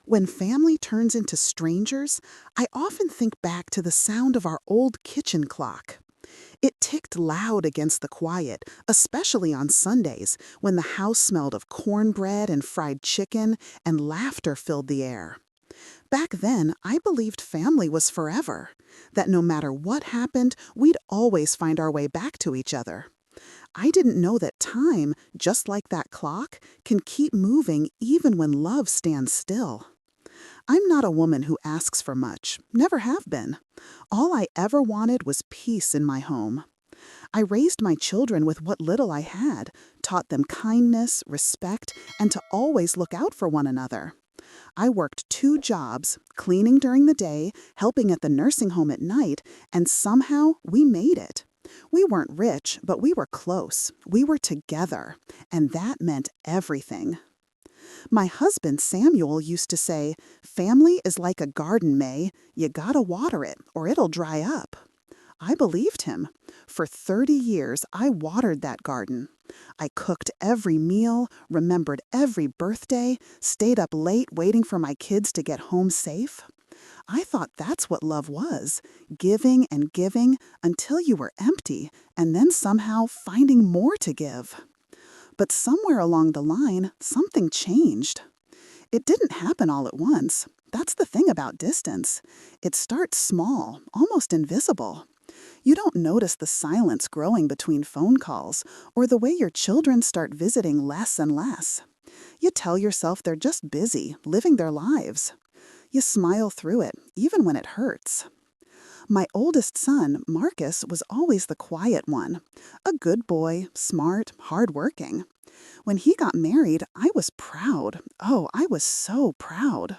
When family turns into strangers, I often think back to the sound of our old kitchen clock. It ticked loud against the quiet, especially on Sundays when the house smelled of cornbread and fried chicken and laughter filled the air. Back then, I believed family was forever, that no matter what happened, we'd always find our way back to each other. I didn't know that time, just like that clock, can keep moving even when love stands still. I'm not a woman who asks for much, never have been. All I ever wanted was peace in my home. I raised my children with what little I had, taught them kindness, respect, and to always look out for one another. I worked 2 jobs, cleaning during the day, helping at the nursing home at night, and somehow we made it. We weren't rich, but we were close. We were together, and that meant everything. My husband Samuel used to say, "Family is like a garden, May. You gotta water it, or it'll dry up." I believed him. For 30 years, I watered that garden. I cooked every meal, remembered every birthday, stayed up late waiting for my kids to get home safe. I thought that's what love was, giving and giving until you were empty, and then somehow finding more to give. But somewhere along the line, something changed. It didn't happen all at once. That's the thing about distance. It starts small, almost invisible. You don't notice the silence growing between phone calls or the way your children start visiting less and less. You tell yourself they're just busy, living their lives. You smile through it, even when it hurts. My oldest son, Marcus, was always the quiet one. A good boy, smart, hardworking. When he got married, I was proud. Oh, I was so proud.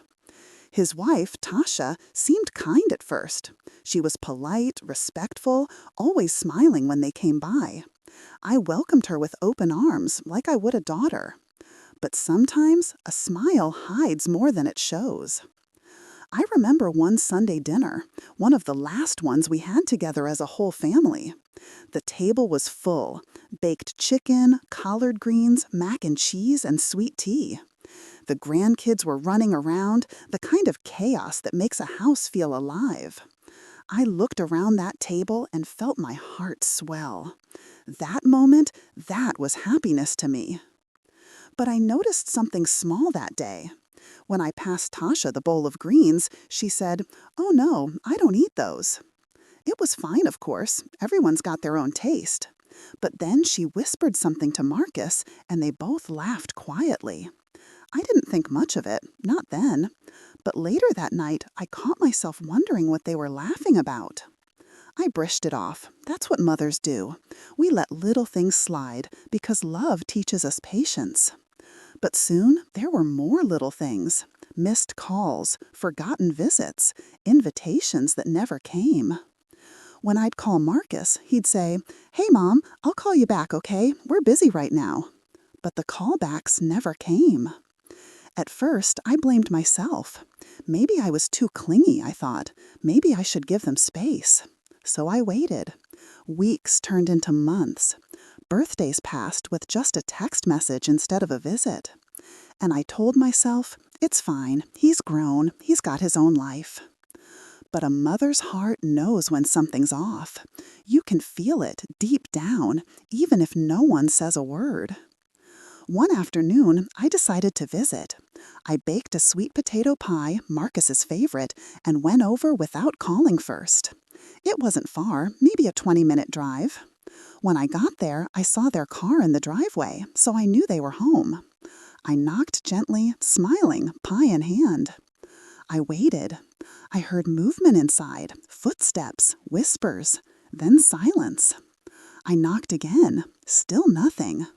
His wife, Tasha, seemed kind at first. She was polite, respectful, always smiling when they came by. I welcomed her with open arms, like I would a daughter. But sometimes a smile hides more than it shows. I remember one Sunday dinner, one of the last ones we had together as a whole family. The table was full: baked chicken, collard greens, mac and cheese, and sweet tea. The grandkids were running around, the kind of chaos that makes a house feel alive. I looked around that table and felt my heart swell. That moment, that was happiness to me. But I noticed something small that day. When I passed Tasha the bowl of greens, she said, "Oh no, I don't eat those." It was fine, of course. Everyone's got their own taste. But then she whispered something to Marcus, and they both laughed quietly. I didn't think much of it, not then. But later that night, I caught myself wondering what they were laughing about. I brushed it off. That's what mothers do. We let little things slide because love teaches us patience. But soon, there were more little things. Missed calls, forgotten visits, invitations that never came. When I'd call Marcus, he'd say, "Hey, Mom, I'll call you back, okay? We're busy right now." But the callbacks never came. At first, I blamed myself. Maybe I was too clingy, I thought. Maybe I should give them space. So I waited. Weeks turned into months. Birthdays passed with just a text message instead of a visit. And I told myself, it's fine, he's grown, he's got his own life. But a mother's heart knows when something's off. You can feel it deep down, even if no one says a word. One afternoon, I decided to visit. I baked a sweet potato pie, Marcus's favorite, and went over without calling first. It wasn't far, maybe a 20-minute drive. When I got there, I saw their car in the driveway, so I knew they were home. I knocked gently, smiling, pie in hand. I waited. I heard movement inside, footsteps, whispers, then silence. I knocked again, still nothing.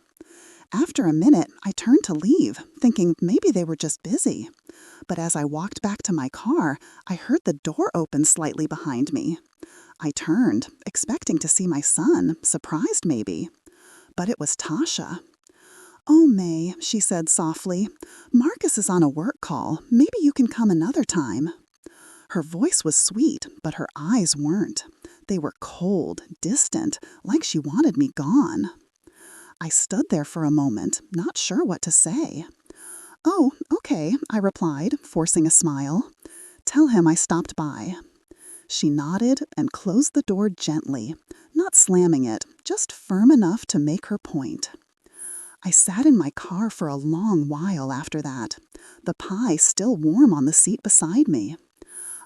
After a minute, I turned to leave, thinking maybe they were just busy. But as I walked back to my car, I heard the door open slightly behind me. I turned, expecting to see my son, surprised maybe. But it was Tasha. "Oh, May," she said softly, "Marcus is on a work call. Maybe you can come another time." Her voice was sweet, but her eyes weren't. They were cold, distant, like she wanted me gone. I stood there for a moment, not sure what to say. "Oh, okay," I replied, forcing a smile. "Tell him I stopped by." She nodded and closed the door gently, not slamming it, just firm enough to make her point. I sat in my car for a long while after that, the pie still warm on the seat beside me.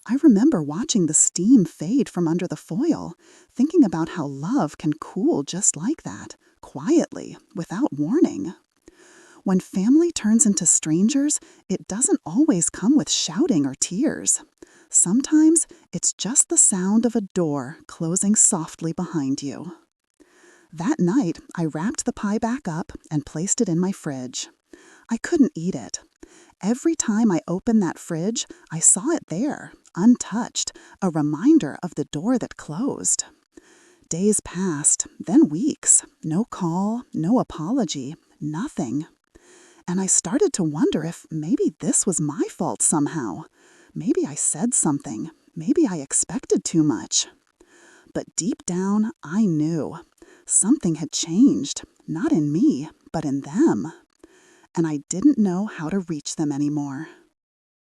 I remember watching the steam fade from under the foil, thinking about how love can cool just like that, quietly, without warning. When family turns into strangers, it doesn't always come with shouting or tears. Sometimes it's just the sound of a door closing softly behind you. That night, I wrapped the pie back up and placed it in my fridge. I couldn't eat it. Every time I opened that fridge, I saw it there, untouched, a reminder of the door that closed. Days passed, then weeks. No call, no apology, nothing. And I started to wonder if maybe this was my fault somehow. Maybe I said something. Maybe I expected too much. But deep down, I knew. Something had changed, not in me, but in them. And I didn't know how to reach them anymore.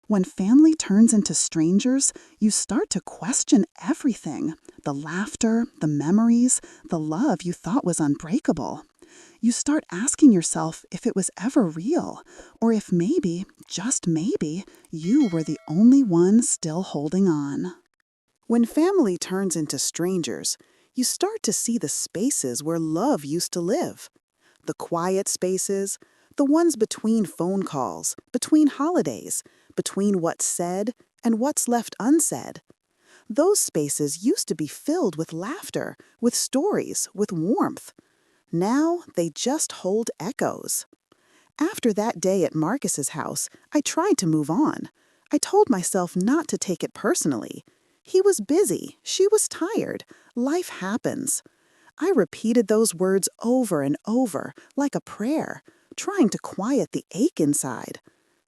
When family turns into strangers, you start to question everything. The laughter, the memories, the love you thought was unbreakable. You start asking yourself if it was ever real, or if maybe, just maybe, you were the only one still holding on. When family turns into strangers, you start to see the spaces where love used to live. The quiet spaces, the ones between phone calls, between holidays, between what's said and what's left unsaid. Those spaces used to be filled with laughter, with stories, with warmth. Now they just hold echoes. After that day at Marcus's house, I tried to move on. I told myself not to take it personally. He was busy. She was tired. Life happens. I repeated those words over and over, like a prayer, trying to quiet the ache inside.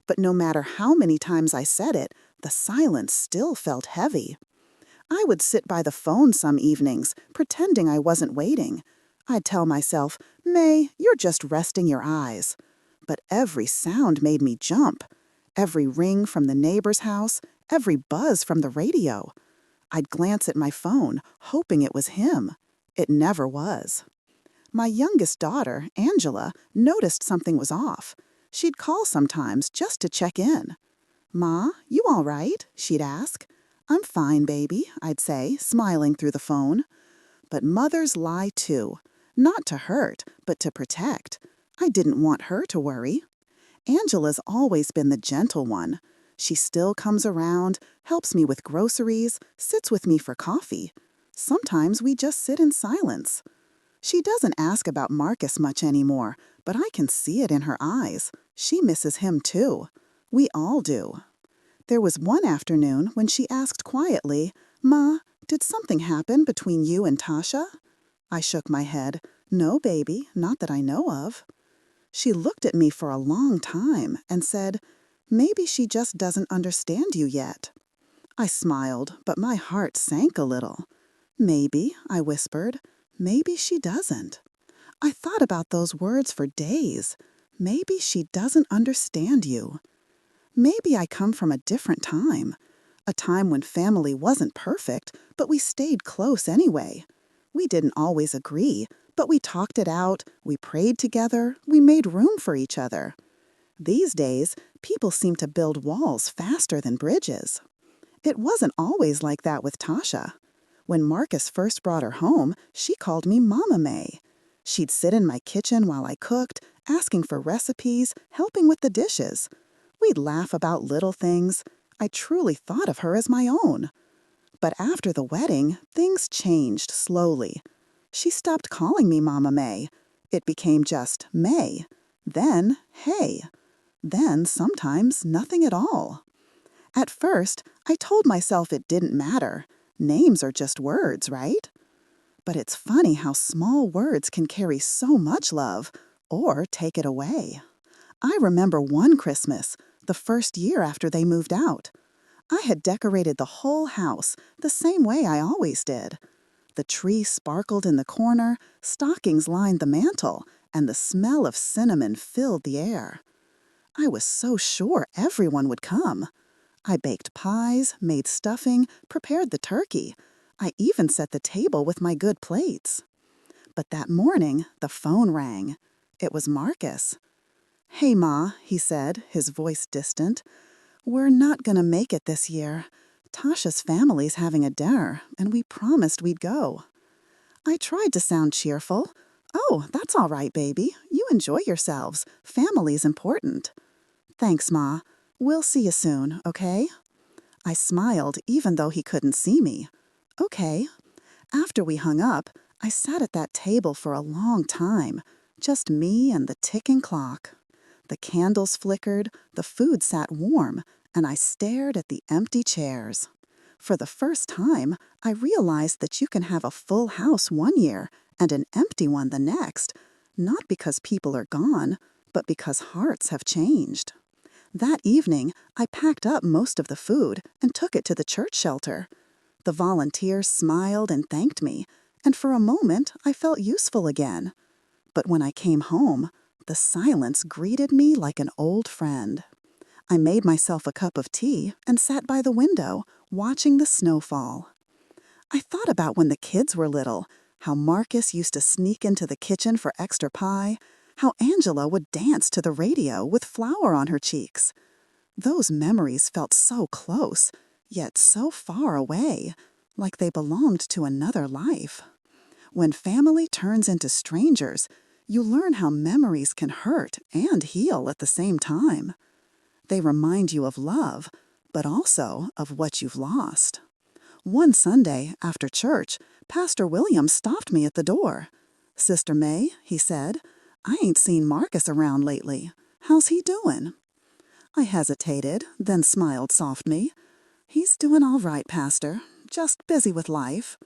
But no matter how many times I said it, the silence still felt heavy. I would sit by the phone some evenings, pretending I wasn't waiting. I'd tell myself, "May, you're just resting your eyes." But every sound made me jump. Every ring from the neighbor's house, every buzz from the radio. I'd glance at my phone, hoping it was him. It never was. My youngest daughter, Angela, noticed something was off. She'd call sometimes just to check in. "Ma, you all right?" she'd ask. "I'm fine, baby," I'd say, smiling through the phone. But mothers lie too. Not to hurt, but to protect. I didn't want her to worry. Angela's always been the gentle one. She still comes around, helps me with groceries, sits with me for coffee. Sometimes we just sit in silence. She doesn't ask about Marcus much anymore, but I can see it in her eyes. She misses him too. We all do. There was one afternoon when she asked quietly, "Ma, did something happen between you and Tasha?" I shook my head. "No, baby, not that I know of." She looked at me for a long time and said, "Maybe she just doesn't understand you yet." I smiled, but my heart sank a little. "Maybe," I whispered. "Maybe she doesn't." I thought about those words for days. Maybe she doesn't understand you. Maybe I come from a different time. A time when family wasn't perfect, but we stayed close anyway. We didn't always agree, but we talked it out, we prayed together, we made room for each other. These days, people seem to build walls faster than bridges. It wasn't always like that with Tasha. When Marcus first brought her home, she called me Mama May. She'd sit in my kitchen while I cooked, asking for recipes, helping with the dishes. We'd laugh about little things. I truly thought of her as my own. But after the wedding, things changed slowly. She stopped calling me Mama May. It became just May. Then, hey. Then, sometimes, nothing at all. At first, I told myself it didn't matter. Names are just words, right? But it's funny how small words can carry so much love, or take it away. I remember one Christmas, the first year after they moved out. I had decorated the whole house the same way I always did. The tree sparkled in the corner, stockings lined the mantel, and the smell of cinnamon filled the air. I was so sure everyone would come. I baked pies, made stuffing, prepared the turkey. I even set the table with my good plates. But that morning, the phone rang. It was Marcus. "Hey, Ma," he said, his voice distant. "We're not gonna make it this year. Tasha's family's having a dinner, and we promised we'd go." I tried to sound cheerful. "Oh, that's all right, baby. You enjoy yourselves. Family's important." "Thanks, Ma. We'll see you soon, okay?" I smiled even though he couldn't see me. "Okay." After we hung up, I sat at that table for a long time, just me and the ticking clock. The candles flickered, the food sat warm, and I stared at the empty chairs. For the first time, I realized that you can have a full house one year and an empty one the next, not because people are gone, but because hearts have changed. That evening, I packed up most of the food and took it to the church shelter. The volunteers smiled and thanked me, and for a moment I felt useful again. But when I came home, the silence greeted me like an old friend. I made myself a cup of tea and sat by the window, watching the snow fall. I thought about when the kids were little, how Marcus used to sneak into the kitchen for extra pie, how Angela would dance to the radio with flour on her cheeks. Those memories felt so close, yet so far away, like they belonged to another life. When family turns into strangers, you learn how memories can hurt and heal at the same time. They remind you of love, but also of what you've lost. One Sunday, after church, Pastor William stopped me at the door. "Sister May," he said, "I ain't seen Marcus around lately. How's he doing?" I hesitated, then smiled softly. "He's doing all right, Pastor. Just busy with life."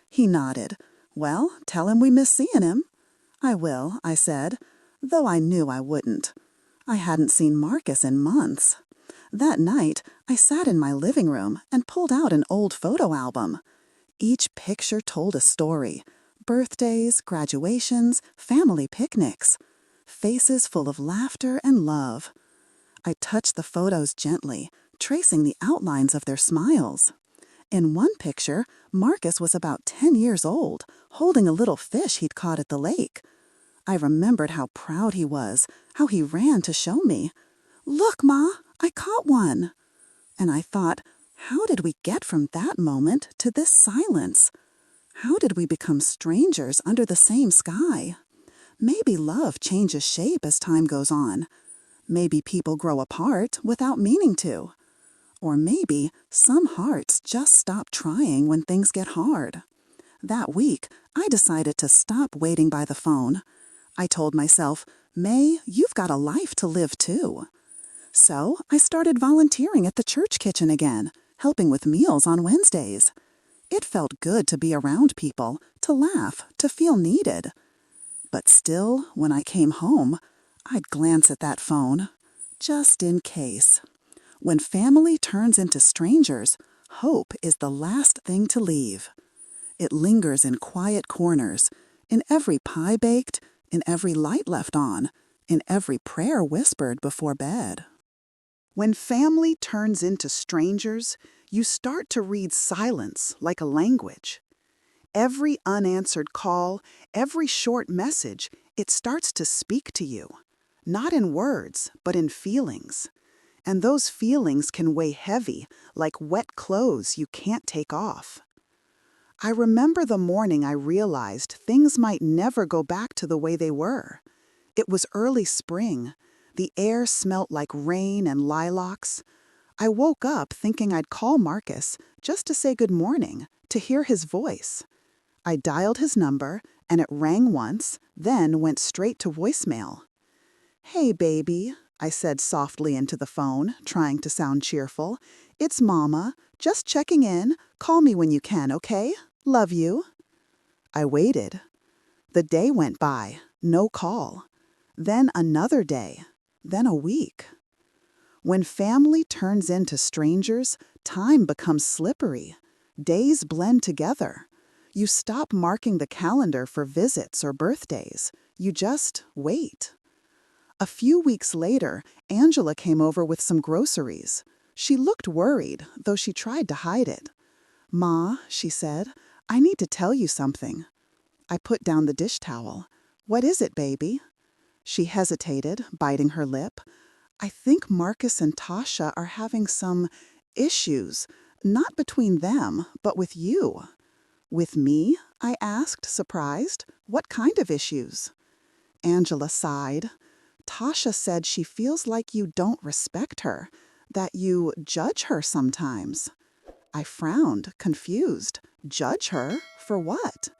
He nodded. "Well, tell him we miss seeing him." "I will," I said, though I knew I wouldn't. I hadn't seen Marcus in months. That night, I sat in my living room and pulled out an old photo album. Each picture told a story: birthdays, graduations, family picnics. Faces full of laughter and love. I touched the photos gently, tracing the outlines of their smiles. In one picture, Marcus was about 10 years old, holding a little fish he'd caught at the lake. I remembered how proud he was, how he ran to show me. "Look, Ma, I caught one." And I thought, how did we get from that moment to this silence? How did we become strangers under the same sky? Maybe love changes shape as time goes on. Maybe people grow apart without meaning to. Or maybe some hearts just stop trying when things get hard. That week, I decided to stop waiting by the phone. I told myself, "May, you've got a life to live too." So I started volunteering at the church kitchen again, helping with meals on Wednesdays. It felt good to be around people, to laugh, to feel needed. But still, when I came home, I'd glance at that phone, just in case. When family turns into strangers, hope is the last thing to leave. It lingers in quiet corners, in every pie baked, in every light left on, in every prayer whispered before bed. When family turns into strangers, you start to read silence like a language. Every unanswered call, every short message, it starts to speak to you, not in words, but in feelings. And those feelings can weigh heavy, like wet clothes you can't take off. I remember the morning I realized things might never go back to the way they were. It was early spring. The air smelt like rain and lilacs. I woke up thinking I'd call Marcus just to say good morning, to hear his voice. I dialed his number, and it rang once, then went straight to voicemail. "Hey, baby," I said softly into the phone, trying to sound cheerful. "It's Mama. Just checking in. Call me when you can, okay? Love you." I waited. The day went by, no call. Then another day. Then a week. When family turns into strangers, time becomes slippery. Days blend together. You stop marking the calendar for visits or birthdays. You just wait. A few weeks later, Angela came over with some groceries. She looked worried, though she tried to hide it. "Ma," she said, "I need to tell you something." I put down the dish towel. "What is it, baby?" She hesitated, biting her lip. "I think Marcus and Tasha are having some issues, not between them, but with you." "With me?" I asked, surprised. "What kind of issues?" Angela sighed. "Tasha said she feels like you don't respect her, that you judge her sometimes." I frowned, confused. "Judge her? For what?"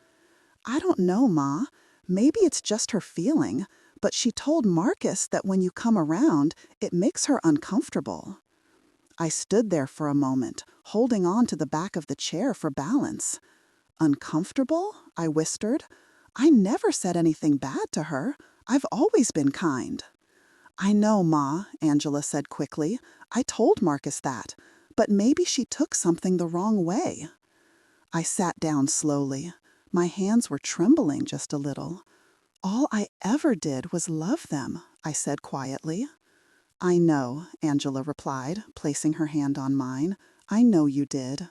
"I don't know, Ma. Maybe it's just her feeling, but she told Marcus that when you come around, it makes her uncomfortable." I stood there for a moment, holding on to the back of the chair for balance. "Uncomfortable?" I whispered. "I never said anything bad to her. I've always been kind." "I know, Ma," Angela said quickly. "I told Marcus that, but maybe she took something the wrong way." I sat down slowly. My hands were trembling just a little. "All I ever did was love them," I said quietly. "I know," Angela replied, placing her hand on mine. "I know you did."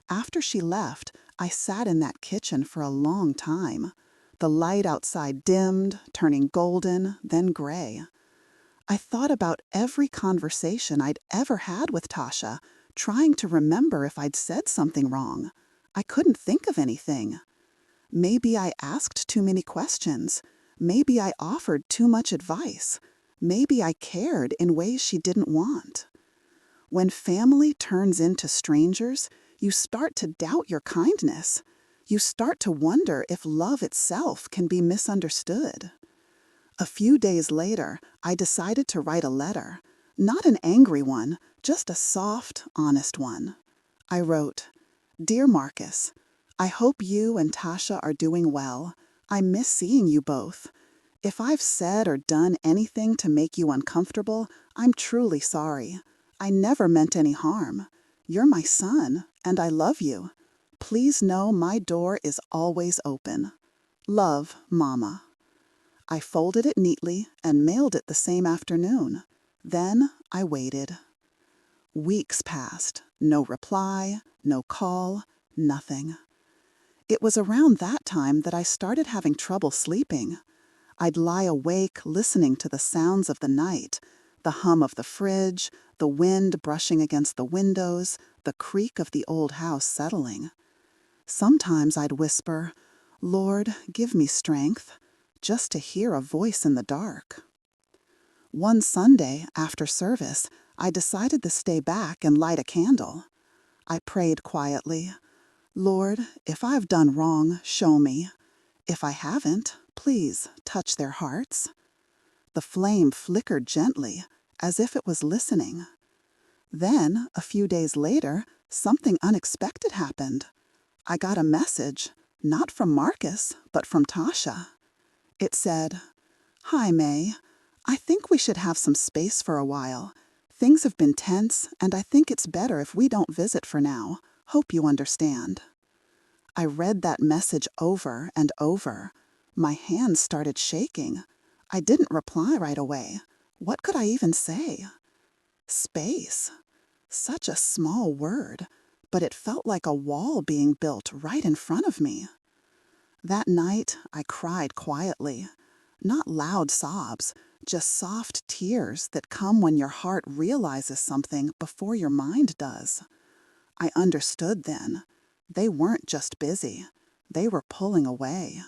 After she left, I sat in that kitchen for a long time. The light outside dimmed, turning golden, then gray. I thought about every conversation I'd ever had with Tasha, trying to remember if I'd said something wrong. I couldn't think of anything. Maybe I asked too many questions. Maybe I offered too much advice. Maybe I cared in ways she didn't want. When family turns into strangers, you start to doubt your kindness. You start to wonder if love itself can be misunderstood. A few days later, I decided to write a letter. Not an angry one, just a soft, honest one. I wrote, "Dear Marcus, I hope you and Tasha are doing well. I miss seeing you both. If I've said or done anything to make you uncomfortable, I'm truly sorry. I never meant any harm. You're my son, and I love you. Please know my door is always open. Love, Mama." I folded it neatly and mailed it the same afternoon. Then I waited. Weeks passed. No reply, no call, nothing. It was around that time that I started having trouble sleeping. I'd lie awake listening to the sounds of the night, the hum of the fridge, the wind brushing against the windows, the creak of the old house settling. Sometimes I'd whisper, "Lord, give me strength," just to hear a voice in the dark. One Sunday, after service, I decided to stay back and light a candle. I prayed quietly, "Lord, if I've done wrong, show me. If I haven't, please touch their hearts." The flame flickered gently, as if it was listening. Then, a few days later, something unexpected happened. I got a message, not from Marcus, but from Tasha. It said, "Hi, May. I think we should have some space for a while. Things have been tense, and I think it's better if we don't visit for now. Hope you understand." I read that message over and over. My hands started shaking. I didn't reply right away. What could I even say? Space. Such a small word, but it felt like a wall being built right in front of me. That night, I cried quietly. Not loud sobs, just soft tears that come when your heart realizes something before your mind does. I understood then. They weren't just busy. They were pulling away.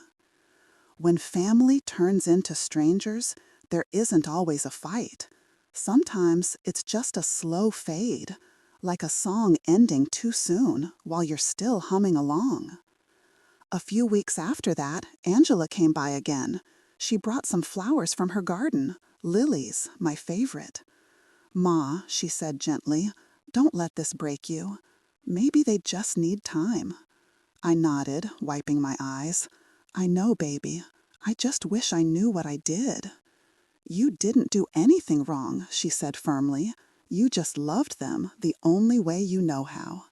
When family turns into strangers, there isn't always a fight. Sometimes it's just a slow fade, like a song ending too soon while you're still humming along. A few weeks after that, Angela came by again. She brought some flowers from her garden, lilies, my favorite. "Ma," she said gently, "don't let this break you. Maybe they just need time." I nodded, wiping my eyes. "I know, baby. I just wish I knew what I did." "You didn't do anything wrong," she said firmly. "You just loved them the only way you know how."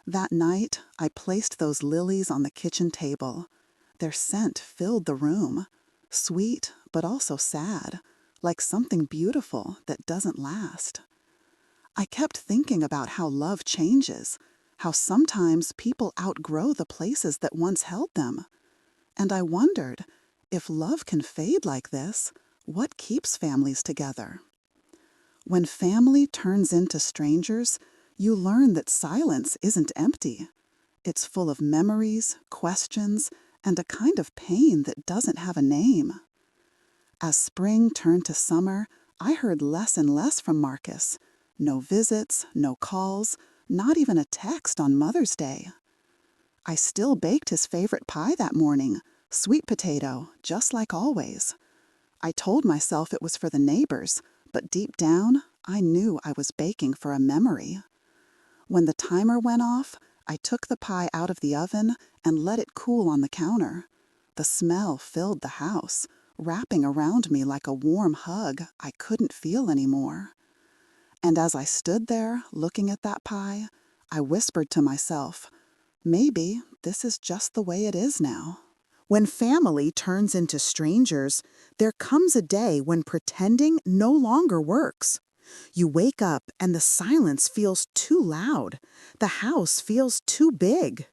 That night, I placed those lilies on the kitchen table. Their scent filled the room. Sweet, but also sad. like something beautiful that doesn't last. I kept thinking about how love changes, how sometimes people outgrow the places that once held them. And I wondered, if love can fade like this, what keeps families together? When family turns into strangers, you learn that silence isn't empty. It's full of memories, questions, and a kind of pain that doesn't have a name. As spring turned to summer, I heard less and less from Marcus. No visits, no calls, not even a text on Mother's Day. I still baked his favorite pie that morning, sweet potato, just like always. I told myself it was for the neighbors, but deep down, I knew I was baking for a memory. When the timer went off, I took the pie out of the oven and let it cool on the counter. The smell filled the house, wrapping around me like a warm hug I couldn't feel anymore. And as I stood there looking at that pie, I whispered to myself, maybe this is just the way it is now. When family turns into strangers, there comes a day when pretending no longer works. You wake up and the silence feels too loud. The house feels too big.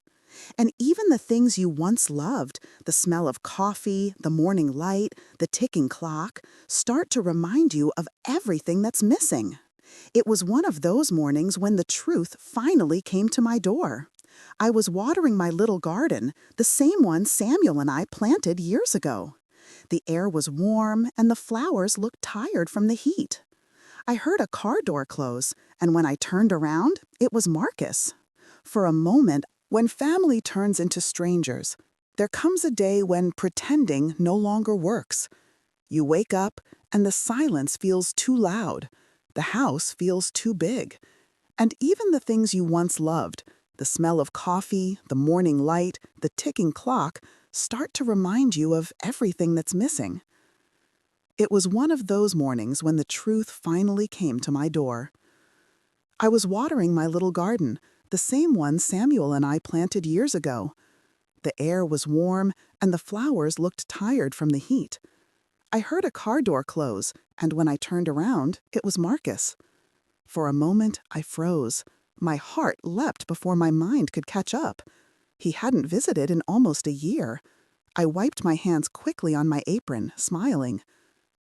And even the things you once loved, the smell of coffee, the morning light, the ticking clock, start to remind you of everything that's missing. It was one of those mornings when the truth finally came to my door. I was watering my little garden, the same one Samuel and I planted years ago. The air was warm and the flowers looked tired from the heat. I heard a car door close, and when I turned around, it was Marcus. For a moment, when family turns into strangers, there comes a day when pretending no longer works. You wake up, and the silence feels too loud. The house feels too big. And even the things you once loved, the smell of coffee, the morning light, the ticking clock, start to remind you of everything that's missing. It was one of those mornings when the truth finally came to my door. I was watering my little garden, the same one Samuel and I planted years ago. The air was warm, and the flowers looked tired from the heat. I heard a car door close, and when I turned around, it was Marcus. For a moment, I froze. My heart leapt before my mind could catch up. He hadn't visited in almost a year. I wiped my hands quickly on my apron, smiling.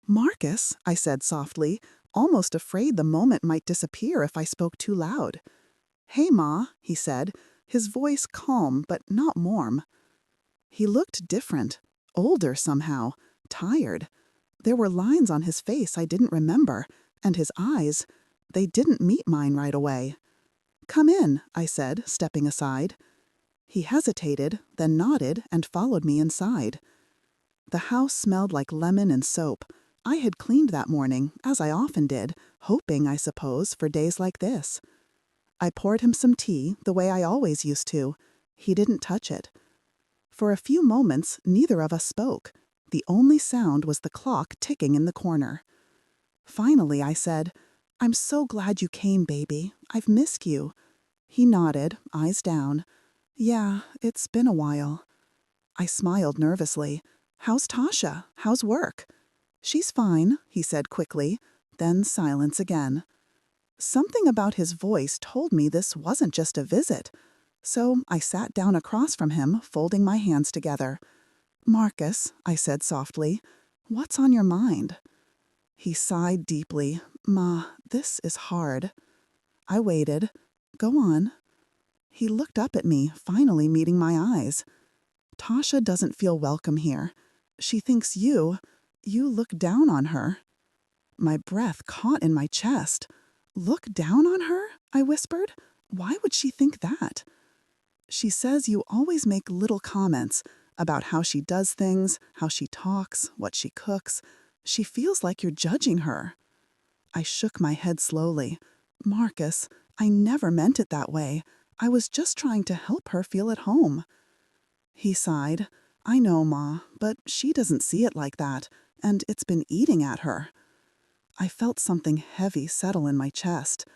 "Marcus," I said softly, almost afraid the moment might disappear if I spoke too loud. "Hey, Ma," he said, his voice calm but not warm. He looked different, older somehow, tired. There were lines on his face I didn't remember, and his eyes, they didn't meet mine right away. "Come in," I said, stepping aside. He hesitated, then nodded and followed me inside. The house smelled like lemon and soap. I had cleaned that morning, as I often did, hoping, I suppose, for days like this. I poured him some tea, the way I always used to. He didn't touch it. For a few moments, neither of us spoke. The only sound was the clock ticking in the corner. Finally, I said, "I'm so glad you came, baby. I've missed you." He nodded, eyes down. "Yeah, it's been a while." I smiled nervously. "How's Tasha? How's work?" "She's fine," he said quickly, then silence again. Something about his voice told me this wasn't just a visit, so I sat down across from him, folding my hands together. "Marcus," I said softly, "what's on your mind?" He sighed deeply. "Ma, this is hard." I waited. "Go on." He looked up at me, finally meeting my eyes. "Tasha doesn't feel welcome here. She thinks you look down on her." My breath caught in my chest. "Look down on her?" I whispered. "Why would she think that?" "She says you always make little comments about how she does things, how she talks, what she cooks. She feels like you're judging her." I shook my head slowly. "Marcus, I never meant it that way. I was just trying to help her feel at home." He sighed. "I know, Ma, but she doesn't see it like that, and it's been eating at her." I felt something heavy settle in my chest.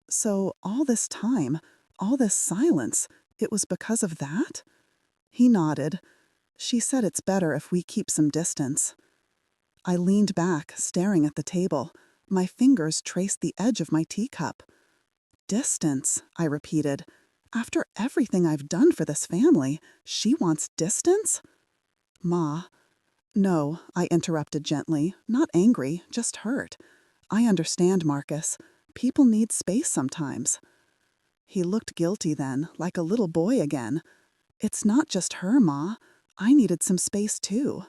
So all this time, all this silence, it was because of that? He nodded. "She said it's better if we keep some distance." I leaned back, staring at the table. My fingers traced the edge of my teacup. Distance, I repeated. After everything I've done for this family, she wants distance? Ma. No, I interrupted gently, not angry, just hurt. I understand, Marcus. People need space sometimes. He looked guilty then, like a little boy again. It's not just her, Ma. I needed some space too.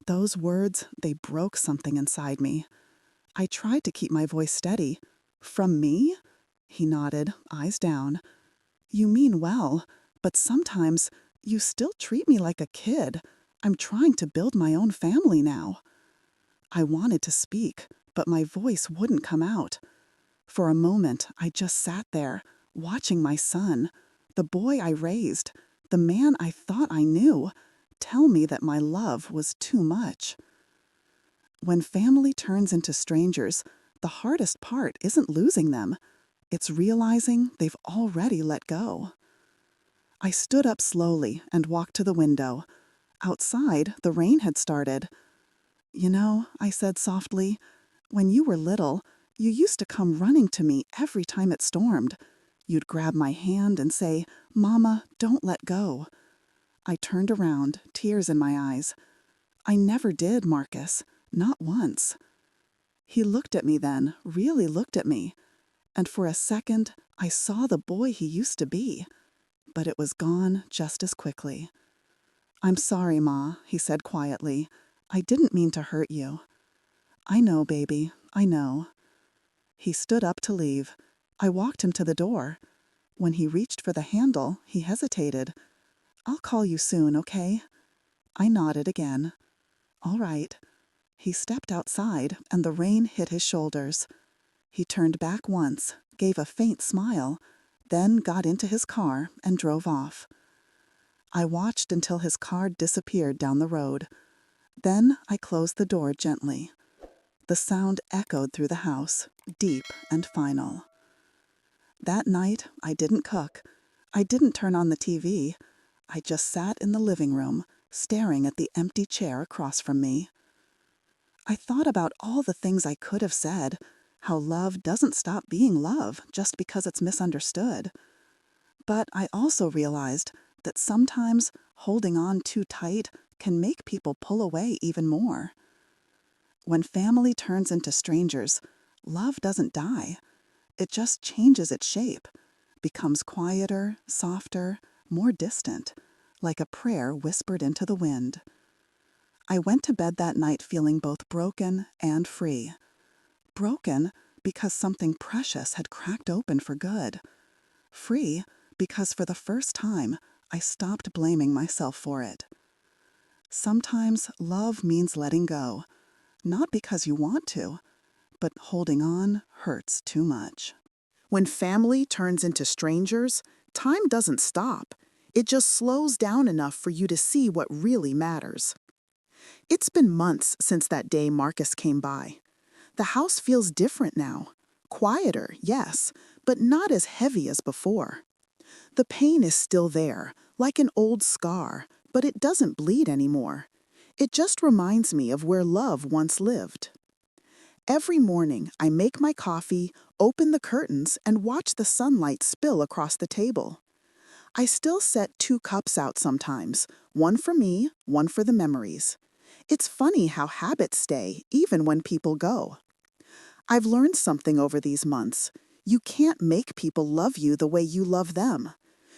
Those words, they broke something inside me. I tried to keep my voice steady. From me? He nodded, eyes down. You mean well, but sometimes you still treat me like a kid. I'm trying to build my own family now. I wanted to speak, but my voice wouldn't come out. For a moment, I just sat there, watching my son, the boy I raised, the man I thought I knew, tell me that my love was too much. When family turns into strangers, the hardest part isn't losing them. It's realizing they've already let go. I stood up slowly and walked to the window. Outside, the rain had started. You know, I said softly, when you were little, you used to come running to me every time it stormed. You'd grab my hand and say, Mama, don't let go. I turned around, tears in my eyes. I never did, Marcus, not once. He looked at me then, really looked at me, and for a second I saw the boy he used to be, but it was gone just as quickly. I'm sorry, Ma, he said quietly. I didn't mean to hurt you. I know, baby, I know. He stood up to leave. I walked him to the door. When he reached for the handle, he hesitated. I'll call you soon, okay? I nodded again. All right. He stepped outside, and the rain hit his shoulders. He turned back once, gave a faint smile, then got into his car and drove off. I watched until his car disappeared down the road. Then I closed the door gently. The sound echoed through the house, deep and final. That night, I didn't cook. I didn't turn on the TV. I just sat in the living room, staring at the empty chair across from me. I thought about all the things I could have said, how love doesn't stop being love just because it's misunderstood. But I also realized that sometimes holding on too tight can make people pull away even more. When family turns into strangers, love doesn't die. It just changes its shape, becomes quieter, softer, more distant, like a prayer whispered into the wind. I went to bed that night feeling both broken and free. Broken because something precious had cracked open for good. Free because for the first time, I stopped blaming myself for it. Sometimes love means letting go, not because you want to, but holding on hurts too much. When family turns into strangers, time doesn't stop. It just slows down enough for you to see what really matters. It's been months since that day Marcus came by. The house feels different now. Quieter, yes, but not as heavy as before. The pain is still there, like an old scar, but it doesn't bleed anymore. It just reminds me of where love once lived. Every morning, I make my coffee, open the curtains, and watch the sunlight spill across the table. I still set 2 cups out sometimes, one for me, one for the memories. It's funny how habits stay, even when people go. I've learned something over these months. You can't make people love you the way you love them.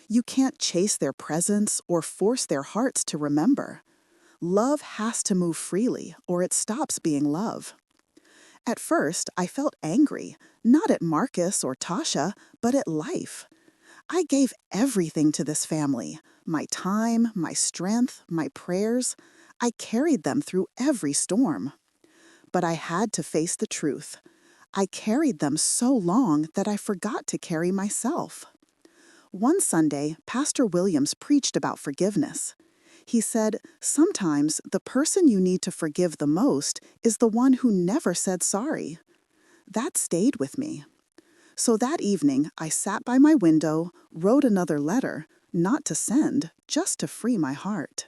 You can't chase their presence or force their hearts to remember. Love has to move freely, or it stops being love. At first, I felt angry, not at Marcus or Tasha, but at life. I gave everything to this family, my time, my strength, my prayers. I carried them through every storm. But I had to face the truth. I carried them so long that I forgot to carry myself. One Sunday, Pastor Williams preached about forgiveness. He said, sometimes the person you need to forgive the most is the one who never said sorry. That stayed with me. So that evening, I sat by my window, wrote another letter, not to send, just to free my heart.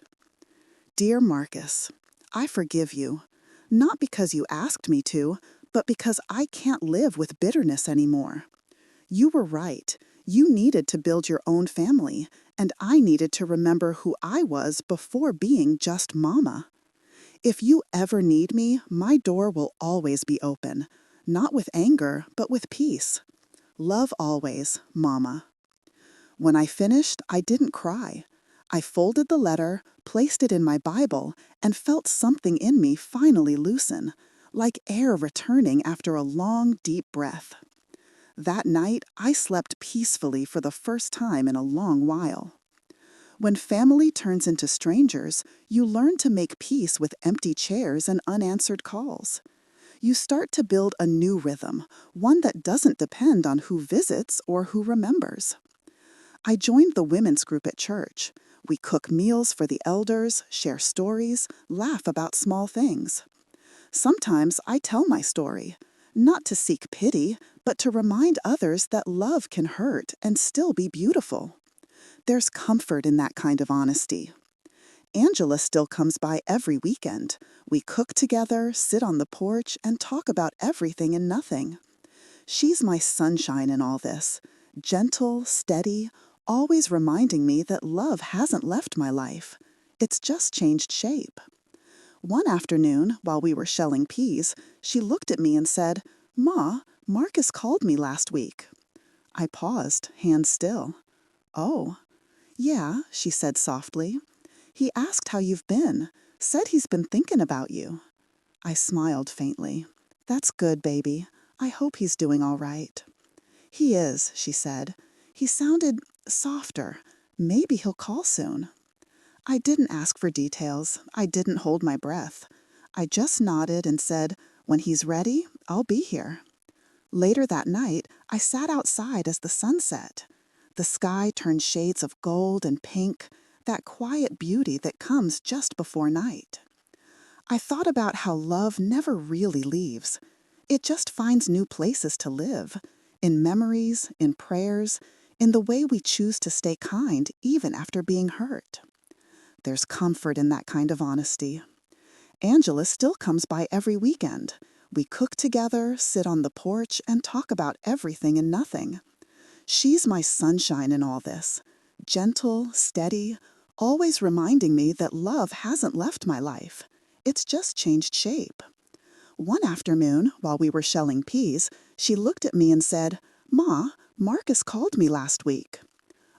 Dear Marcus, I forgive you. Not because you asked me to, but because I can't live with bitterness anymore. You were right. You needed to build your own family, and I needed to remember who I was before being just Mama. If you ever need me, my door will always be open. Not with anger, but with peace. Love always, Mama. When I finished, I didn't cry. I folded the letter, placed it in my Bible, and felt something in me finally loosen, like air returning after a long, deep breath. That night, I slept peacefully for the first time in a long while. When family turns into strangers, you learn to make peace with empty chairs and unanswered calls. You start to build a new rhythm, one that doesn't depend on who visits or who remembers. I joined the women's group at church. We cook meals for the elders, share stories, laugh about small things. Sometimes I tell my story, not to seek pity, but to remind others that love can hurt and still be beautiful. There's comfort in that kind of honesty. Angela still comes by every weekend. We cook together, sit on the porch, and talk about everything and nothing. She's my sunshine in all this, gentle, steady, always reminding me that love hasn't left my life. It's just changed shape. One afternoon, while we were shelling peas, she looked at me and said, "Ma, Marcus called me last week." I paused, hands still. "Oh." "Yeah," she said softly. "He asked how you've been, said he's been thinking about you." I smiled faintly. "That's good, baby. I hope he's doing all right." "He is," she said. "He sounded softer. Maybe he'll call soon." I didn't ask for details. I didn't hold my breath. I just nodded and said, "When he's ready, I'll be here." Later that night, I sat outside as the sun set. The sky turned shades of gold and pink, that quiet beauty that comes just before night. I thought about how love never really leaves. It just finds new places to live, in memories, in prayers, in the way we choose to stay kind even after being hurt. There's comfort in that kind of honesty. Angela still comes by every weekend. We cook together, sit on the porch, and talk about everything and nothing. She's my sunshine in all this. Gentle, steady, always reminding me that love hasn't left my life. It's just changed shape. One afternoon, while we were shelling peas, she looked at me and said, "Ma, Marcus called me last week."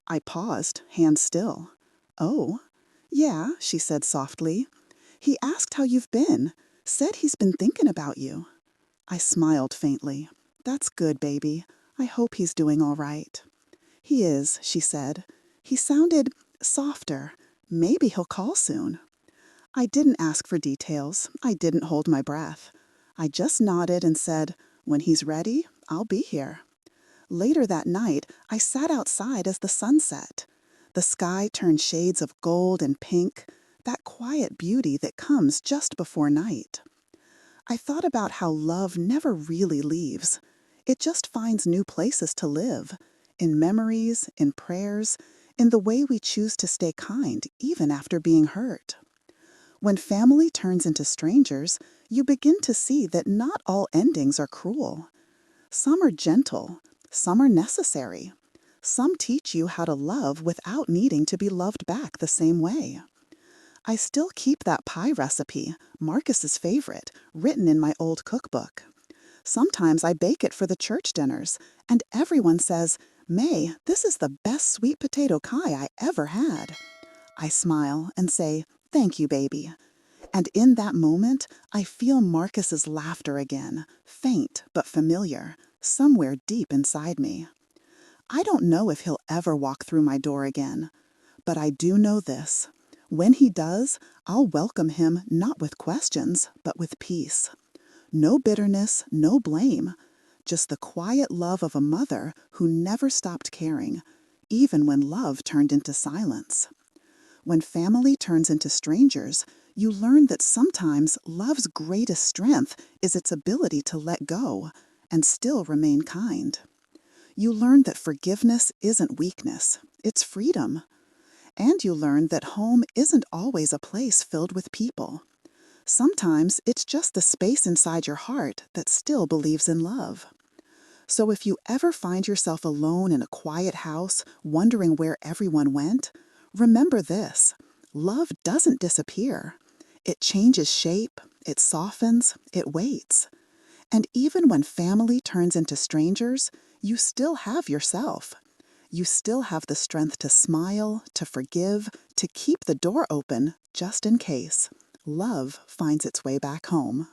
I paused, hands still. "Oh." "Yeah," she said softly. "He asked how you've been, said he's been thinking about you." I smiled faintly. "That's good, baby. I hope he's doing all right." "He is," she said. "He sounded softer. Maybe he'll call soon." I didn't ask for details. I didn't hold my breath. I just nodded and said, "When he's ready, I'll be here." Later that night, I sat outside as the sun set. The sky turned shades of gold and pink, that quiet beauty that comes just before night. I thought about how love never really leaves. It just finds new places to live, in memories, in prayers, in the way we choose to stay kind even after being hurt. When family turns into strangers, you begin to see that not all endings are cruel. Some are gentle, some are necessary. Some teach you how to love without needing to be loved back the same way. I still keep that pie recipe, Marcus's favorite, written in my old cookbook. Sometimes I bake it for the church dinners, and everyone says, "May, this is the best sweet potato pie I ever had." I smile and say, "Thank you, baby." And in that moment, I feel Marcus's laughter again, faint but familiar, somewhere deep inside me. I don't know if he'll ever walk through my door again, but I do know this. When he does, I'll welcome him not with questions, but with peace. No bitterness, no blame, just the quiet love of a mother who never stopped caring, even when love turned into silence. When family turns into strangers, you learn that sometimes love's greatest strength is its ability to let go and still remain kind. You learn that forgiveness isn't weakness, it's freedom. And you learn that home isn't always a place filled with people. Sometimes it's just the space inside your heart that still believes in love. So if you ever find yourself alone in a quiet house, wondering where everyone went, remember this: love doesn't disappear. It changes shape, it softens, it waits. And even when family turns into strangers, you still have yourself. You still have the strength to smile, to forgive, to keep the door open just in case love finds its way back home.